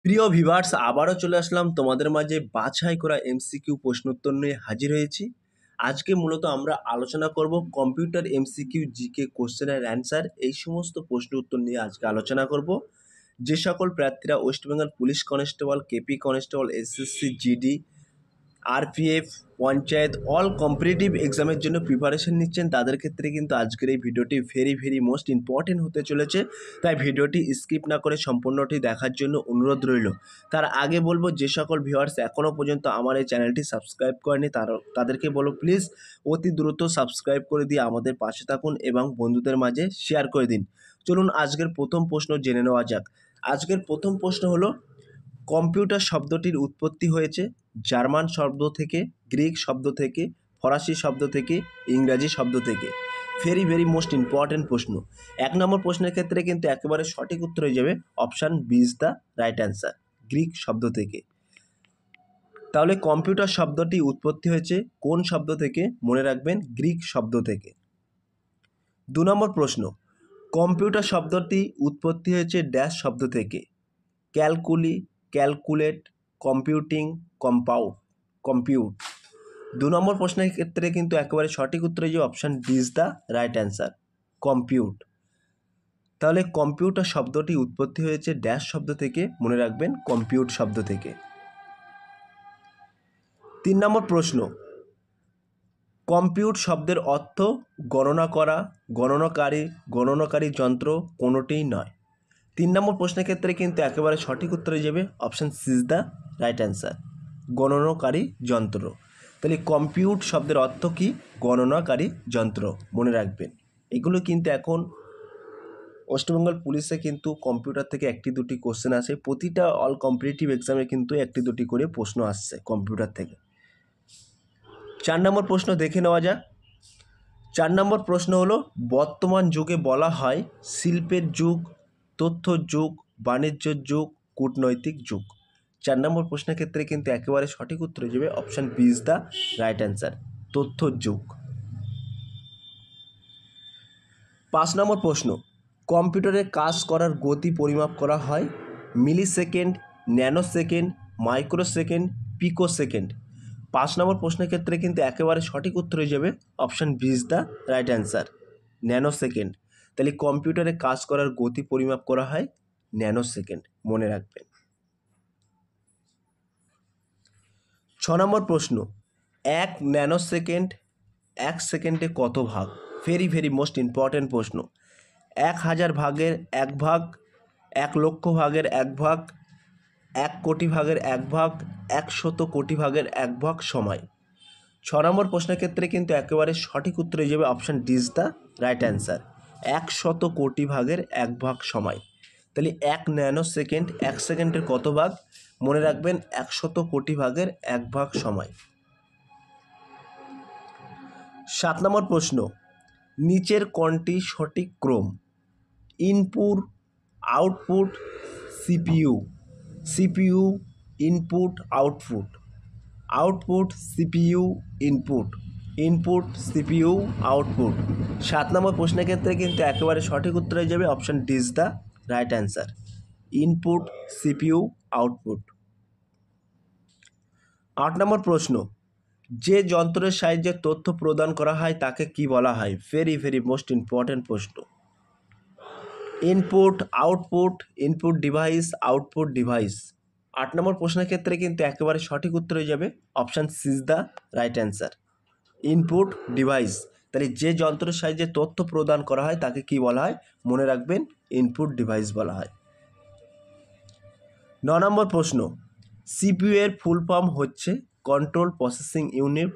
প্রিয় ভিউয়ার্স, আবারও চলে আসলাম তোমাদের মাঝে বাছাই করা এমসিকিউ প্রশ্নোত্তর নিয়ে হাজির হয়েছি। আজকে মূলত আমরা আলোচনা করব কম্পিউটার এমসিকিউ, জিকে কোশ্চেনের অ্যান্সার, এই সমস্ত প্রশ্ন উত্তর নিয়ে আজকে আলোচনা করব। যে সকল প্রার্থীরা West Bengal police constable, KP constable, SSC GD, RPF, panchayat all competitive এক্সামের জন্য প্রিপারেশন নিচ্ছেন, তাদের ক্ষেত্রে কিন্তু আজকের এই ভিডিওটি ভেরি মোস্ট ইম্পর্টেন্ট হতে চলেছে। তাই ভিডিওটি স্কিপ না করে সম্পূর্ণটি দেখার জন্য অনুরোধ রইল। তার আগে বলবো, যে সকল ভিউয়ার্স এখনও পর্যন্ত আমার এই চ্যানেলটি সাবস্ক্রাইব করেনি তাদেরকে বলো প্লিজ অতি দ্রুত সাবস্ক্রাইব করে দিয়ে আমাদের পাশে থাকুন এবং বন্ধুদের মাঝে শেয়ার করে দিন। চলুন আজকের প্রথম প্রশ্ন জেনে নেওয়া যাক। আজকের প্রথম প্রশ্ন হলো, কম্পিউটার শব্দটির উৎপত্তি হয়েছে জার্মান শব্দ থেকে, গ্রিক শব্দ থেকে, ফরাসি শব্দ থেকে, ইংরাজি শব্দ থেকে। ভেরি মোস্ট ইম্পর্টেন্ট প্রশ্ন। 1 নম্বর প্রশ্নের ক্ষেত্রে কিন্তু একেবারে সঠিক উত্তর হয়ে যাবে option B is the right answer, Greek শব্দ থেকে। তাহলে কম্পিউটার শব্দটি উৎপত্তি হয়েছে কোন শব্দ থেকে? মনে রাখবেন, গ্রিক শব্দ থেকে। 2 নম্বর প্রশ্ন, কম্পিউটার শব্দটি উৎপত্তি হয়েছে ড্যাশ শব্দ থেকে? Calculi, calculate, computing, compute. 2 নম্বর প্রশ্নের ক্ষেত্রে কিন্তু একেবারে সঠিক উত্তর যে option D is the right answer, compute. তাহলে কম্পিউটার শব্দটি উৎপত্তি হয়েছে ড্যাশ শব্দ থেকে? মনে রাখবেন, কম্পিউট শব্দ থেকে। 3 নম্বর প্রশ্ন, কম্পিউট শব্দের অর্থ গণনা করা, গণনাকারী, গণনাকারী যন্ত্র, কোনোটিই নয়। 3 নম্বর প্রশ্নের ক্ষেত্রে কিন্তু একেবারে সঠিক উত্তর হয়ে যাবে option C is the right answer, গণনাকারী যন্ত্র। তাহলে কম্পিউট শব্দের অর্থ কি? গণনাকারী যন্ত্র, মনে রাখবেন। এগুলো কিন্তু এখন ওয়েস্টবেঙ্গল পুলিশে কিন্তু কম্পিউটার থেকে 1-2টি কোশ্চেন আসে, প্রতিটা অল কম্পিটিটিভ এক্সামে কিন্তু 1-2টি করে প্রশ্ন আসছে কম্পিউটার থেকে। 4 নম্বর প্রশ্ন দেখে নেওয়া যাক। 4 নম্বর প্রশ্ন হলো, বর্তমান যুগে বলা হয় শিল্পের যুগ, তথ্যর যুগ, বাণিজ্যের যুগ, কূটনৈতিক যুগ। 4 নম্বর প্রশ্নের ক্ষেত্রে কিন্তু একেবারে সঠিক উত্তর হয়ে যাবে option B is the right answer, তথ্যর যুগ। 5 নম্বর প্রশ্ন, কম্পিউটারে কাজ করার গতি পরিমাপ করা হয় millisecond, nanosecond, microsecond, picosecond. 5 number প্রশ্নের ক্ষেত্রে কিন্তু একেবারে সঠিক উত্তর হয়ে যাবে option B is the right answer, nanosecond. তাহলে কম্পিউটারে কাজ করার গতি পরিমাপ করা হয় ন্যানো সেকেন্ড, মনে রাখবেন। 6 নম্বর প্রশ্ন, 1 ন্যানো সেকেন্ড 1 সেকেন্ডে কত ভাগ? ভেরি মোস্ট ইম্পর্টেন্ট প্রশ্ন। 1000 ভাগের 1 ভাগ, 1 লক্ষ ভাগের 1 ভাগ, 1 কোটি ভাগের 1 ভাগ, 100 কোটি ভাগের 1 ভাগ সময়। 6 নম্বর প্রশ্নের ক্ষেত্রে কিন্তু একেবারে সঠিক উত্তর হয়ে যাবে option D is the right answer, 100 কোটি ভাগের 1 ভাগ সময়। তাহলে 1 ন্যানো সেকেন্ড 1 সেকেন্ডের কত ভাগ? মনে রাখবেন, 100 কোটি ভাগের 1 ভাগ সময়। 7 নম্বর প্রশ্ন, নিচের কোনটি সঠিক ক্রম? Input, output, CPU, CPU input, output, output CPU input, input CPU output. 7 নম্বর প্রশ্নের ক্ষেত্রে কিন্তু একেবারে সঠিক উত্তর হয়ে যাবে option D is the right answer, input CPU output. 8 নম্বর প্রশ্ন, যে যন্ত্রের সাহায্যে তথ্য প্রদান করা হয় তাকে কি বলা হয়? ভেরি মোস্ট ইম্পর্টেন্ট প্রশ্ন। Input, output, input device, output device. 8 নম্বর প্রশ্নের ক্ষেত্রে কিন্তু একেবারে সঠিক উত্তর হয়ে যাবে option C is the right answer, input device. তাহলে যে যন্ত্রের সাহায্যে তথ্য প্রদান করা হয় তাকে কি বলা হয়? মনে রাখবেন, ইনপুট ডিভাইস বলা হয়। 9 নম্বর প্রশ্ন, সিপিইউ এর ফুল ফর্ম হচ্ছে control processing unit,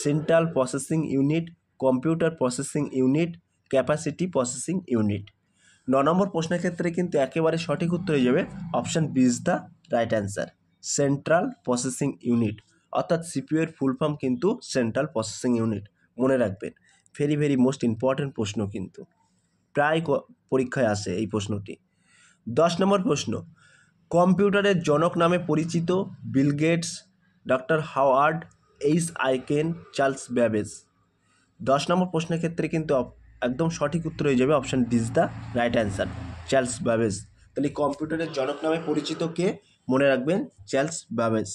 central processing unit, computer processing unit, capacity processing unit. 9 নম্বর প্রশ্নের ক্ষেত্রে কিন্তু একেবারে সঠিক উত্তর হয়ে যাবে option B is the right answer, central processing unit. অর্থাৎ সিপিইউ এর ফুল ফর্ম কিন্তু সেন্ট্রাল প্রসেসিং ইউনিট, মনে রাখবেন। ভেরি মোস্ট ইম্পর্টেন্ট প্রশ্ন, কিন্তু প্রায় পরীক্ষায় আসে এই প্রশ্নটি। 10 নম্বর প্রশ্ন, কম্পিউটারের জনক নামে পরিচিত Bill Gates, doctor Howard, H Aiken, Charles Babbage. 10 নম্বর প্রশ্নের ক্ষেত্রে কিন্তু একদম সঠিক উত্তর হয়ে যাবে option D is the right answer, Charles Babbage. তাহলে কম্পিউটারের জনক নামে পরিচিত কে? মনে রাখবেন চার্লস ব্যাবেজ।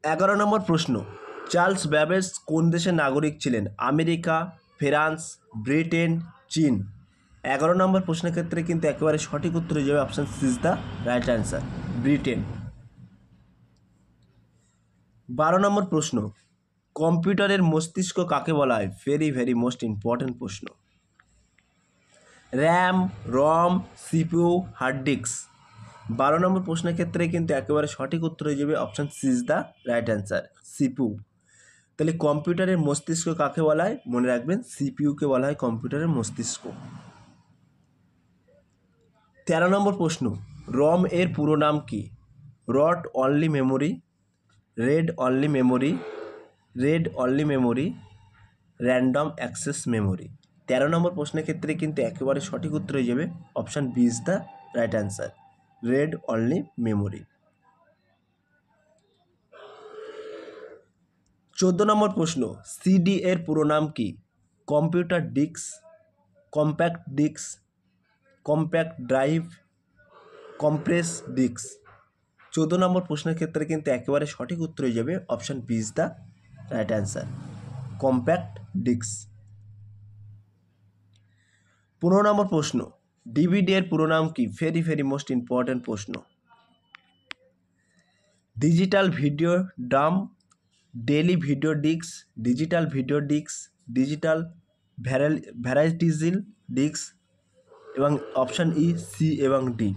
11 নম্বর প্রশ্ন, চার্লস ব্যাবেজ কোন দেশের নাগরিক ছিলেন? আমেরিকা, ফ্রান্স, ব্রিটেন, চীন। 11 নম্বর প্রশ্নের ক্ষেত্রে কিন্তু একেবারে সঠিক উত্তর হয়ে যাবে option C is the right answer, Britain. 12 নম্বর প্রশ্ন, কম্পিউটারের মস্তিষ্ক কাকে বলা হয়? ভেরি ভেরি মোস্ট ইম্পর্ট্যান্ট প্রশ্ন। RAM, ROM, CPU, hard disk. 12 নম্বর প্রশ্নের ক্ষেত্রে কিন্তু একেবারে সঠিক উত্তর হয়ে যাবে option C is the right answer, CPU. তাহলে কম্পিউটারের মস্তিষ্ক কাকে বলা হয়? মনে রাখবেন সিপিইউকে বলা হয় কম্পিউটারের মস্তিষ্ক। 13 নম্বর প্রশ্ন, রম এর পুরো নাম কি? Rod only memory, read only memory, read only memory, random access memory. 13 নম্বর প্রশ্নের ক্ষেত্রে কিন্তু একেবারে সঠিক উত্তর হয়ে যাবে option B is the right answer, read only memory. 14 নম্বর প্রশ্ন, সিডি এর পুরো নাম কি? Computer disk, compact disk, compact drive, compress disk. 14 নম্বর প্রশ্নের ক্ষেত্রে কিন্তু একেবারে সঠিক উত্তর হয়ে যাবে option B is the right answer, compact disk. 15 নম্বর প্রশ্ন, ডিভিডি এর পুরো নাম কি? ভেরি ভেরি মোস্ট ইম্পর্ট্যান্ট প্রশ্ন। Digital video drum, daily video disc, digital video disc, digital versatile disc এবং অপশান ই, সি এবং ডি।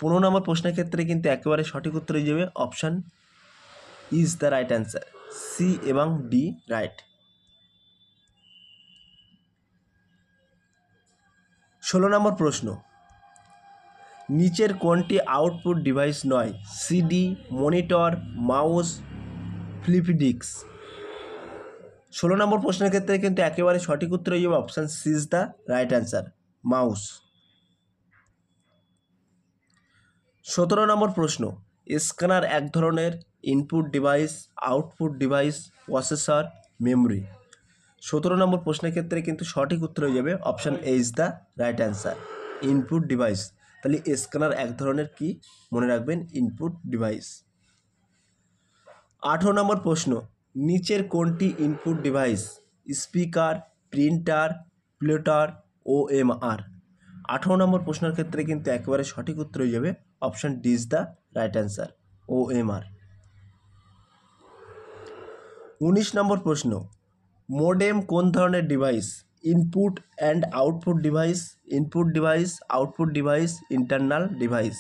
15 নম্বর প্রশ্নের ক্ষেত্রে কিন্তু একেবারে সঠিক উত্তর হয়ে যাবে option is the right answer, C এবং ডি রাইট। 16 নম্বর প্রশ্ন, নিচের কোনটি আউটপুট ডিভাইস নয়? CD, monitor, mouse, floppy disk. 16 number প্রশ্নের ক্ষেত্রে কিন্তু একেবারে সঠিক উত্তর হয়ে যাবে option C is the right answer, mouse. 17 নম্বর প্রশ্ন, স্ক্যানার এক ধরনের input device, output device, processor, memory. 17 নম্বর প্রশ্নের ক্ষেত্রে কিন্তু সঠিক উত্তর হয়ে যাবে option A is the right answer, input device. তাহলে স্ক্যানার এক ধরনের কি? মনে রাখবেন ইনপুট ডিভাইস। 18 নম্বর প্রশ্ন, নিচের কোনটি input device? Speaker, printer, plotter, OMR. 18 নম্বর প্রশ্নের ক্ষেত্রে কিন্তু একেবারে সঠিক উত্তর হয়ে যাবে option D is the right answer, OMR. 19 নম্বর প্রশ্ন, মোডেম কোন ধরনের device? Input and output device, input device, output device, internal device.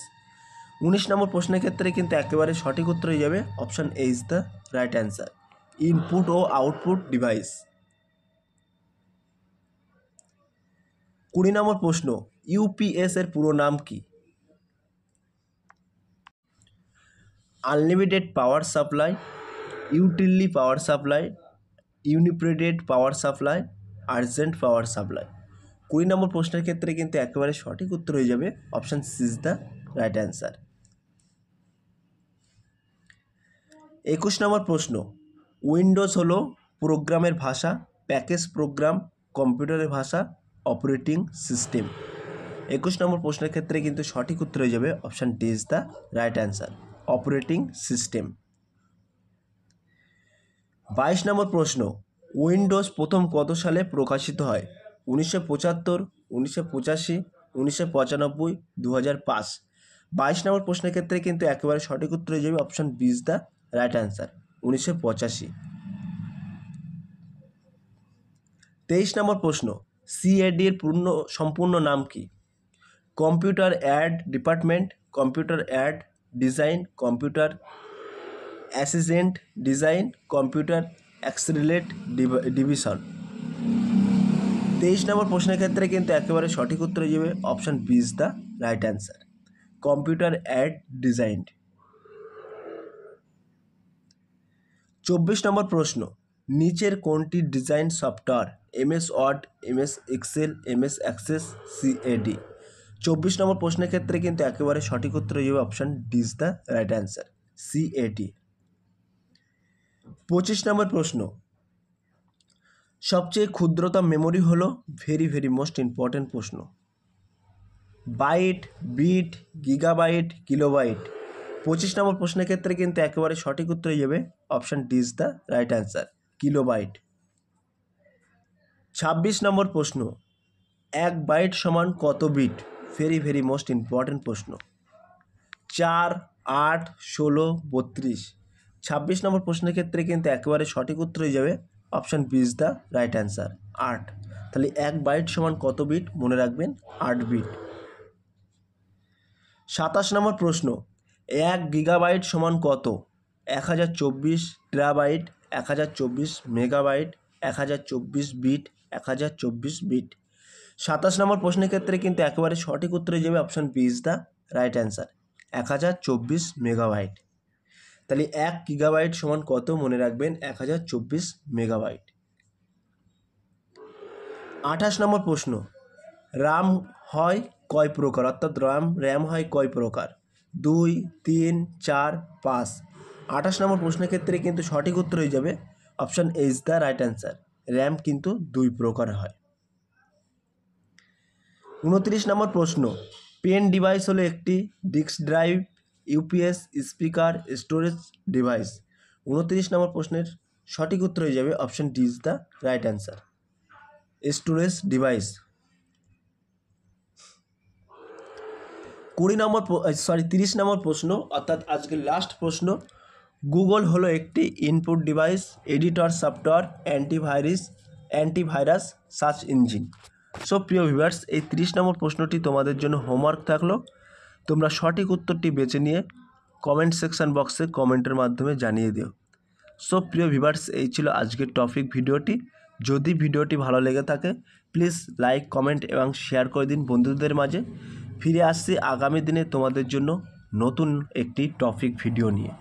19 নম্বর প্রশ্নের ক্ষেত্রে কিন্তু একেবারে সঠিক উত্তর হয়ে যাবে option A is the right answer, input ও আউটপুট ডিভাইস। 20 নম্বর প্রশ্ন, ইউপিএস এর পুরো নাম কি? Unlimited power supply, utility power supply, uninterrupted power supply, urgent power supply. 20 number প্রশ্নের ক্ষেত্রে কিন্তু একেবারে সঠিক উত্তর হয়ে যাবে option C is the right answer. 21 number প্রশ্ন, উইন্ডোজ হলো প্রোগ্রামের ভাষা, প্যাকেজ প্রোগ্রাম, কম্পিউটারের ভাষা, অপারেটিং সিস্টেম। 21 নম্বর প্রশ্নের ক্ষেত্রে কিন্তু সঠিক উত্তর হয়ে যাবে option D is the right answer, operating system. 22 নম্বর প্রশ্ন, উইন্ডোজ প্রথম কত সালে প্রকাশিত হয়? 1975, 1985, 1995, 2005। 22 নম্বর প্রশ্নের ক্ষেত্রে কিন্তু একেবারে সঠিক উত্তর হয়ে যাবে option B is the right answer, 1985। 23 নম্বর প্রশ্ন, সিএডি এর সম্পূর্ণ নাম কি? Computer add department, computer add design, computer assistant design, computer accelerate division. 23 নম্বর প্রশ্নের ক্ষেত্রে কিন্তু একেবারে সঠিক উত্তর হয়ে যাবে option B is the right answer, computer add design. 24 নম্বর প্রশ্ন, নিচের কোনটি design software? MS Word, MS Excel, MS Access, CAD. 24 নম্বর প্রশ্নের ক্ষেত্রে কিন্তু একেবারে সঠিক উত্তর হয়ে যাবে option D is the right answer, CAD. 25 নম্বর প্রশ্ন, সবচেয়ে ক্ষুদ্রতম মেমোরি হলো? ভেরি ভেরি মোস্ট ইম্পর্ট্যান্ট প্রশ্ন। Byte, bit, gigabyte, kilobyte. 25 নম্বর প্রশ্নের ক্ষেত্রে কিন্তু একেবারে সঠিক উত্তর হয়ে যাবে option D is the right answer, kilobyte. 26 নম্বর প্রশ্ন, 1 বাইট সমান কত bit? Very very most important প্রশ্ন। 4, 8, 16, 32। 26 নম্বর প্রশ্নের ক্ষেত্রে কিন্তু একেবারে সঠিক উত্তর হয়ে যাবে option B is the right answer, 8। তাহলে 1 বাইট সমান কত বিট? মনে রাখবেন 8 বিট। 27 নম্বর প্রশ্ন, 1 গিগাবাইট সমান কত? 1024 টেরাবাইট, 1024 মেগাবাইট, 1024 বিট, 1024 বিট। 27 নম্বর প্রশ্নের ক্ষেত্রে কিন্তু একেবারে সঠিক উত্তর হয়ে যাবে option B is the right answer, 1024 megabyte. তাহলে 1 গিগাবাইট সমান কত? মনে রাখবেন 1024 মেগাবাইট। 28 নম্বর প্রশ্ন, রাম হয় কয় প্রকার? অর্থাৎ র্যাম হয় কয় প্রকার? 2, 3, 4, 5। 28 নম্বর প্রশ্নের ক্ষেত্রে কিন্তু সঠিক উত্তর হয়ে যাবে option A is the right answer, RAM কিন্তু 2 প্রকার হয়। 29 নম্বর প্রশ্ন, পেন ডিভাইস হলো একটি disk drive, UPS, speaker, storage device. 29 নম্বর প্রশ্নের সঠিক উত্তর হয়ে যাবে option D is the right answer, storage device. 30 নম্বর প্রশ্ন, অর্থাৎ আজকের লাস্ট প্রশ্ন, গুগল হলো একটি input device, editor, software, antivirus, search engine. So প্রিয় ভিউয়ার্স, এই 30 নম্বর প্রশ্নটি তোমাদের জন্য হোমওয়ার্ক থাকলো। তোমরা সঠিক উত্তরটি বেছে নিয়ে কমেন্ট সেকশন বক্সে কমেন্টের মাধ্যমে জানিয়ে দিও। সো প্রিয় ভিউয়ার্স, এই ছিল আজকের টপিক ভিডিওটি। যদি ভিডিওটি ভালো লেগে থাকে প্লিজ লাইক, কমেন্ট এবং শেয়ার করে দিন বন্ধুদের মাঝে। ফিরে আসছি আগামী দিনে তোমাদের জন্য নতুন একটি টপিক ভিডিও নিয়ে।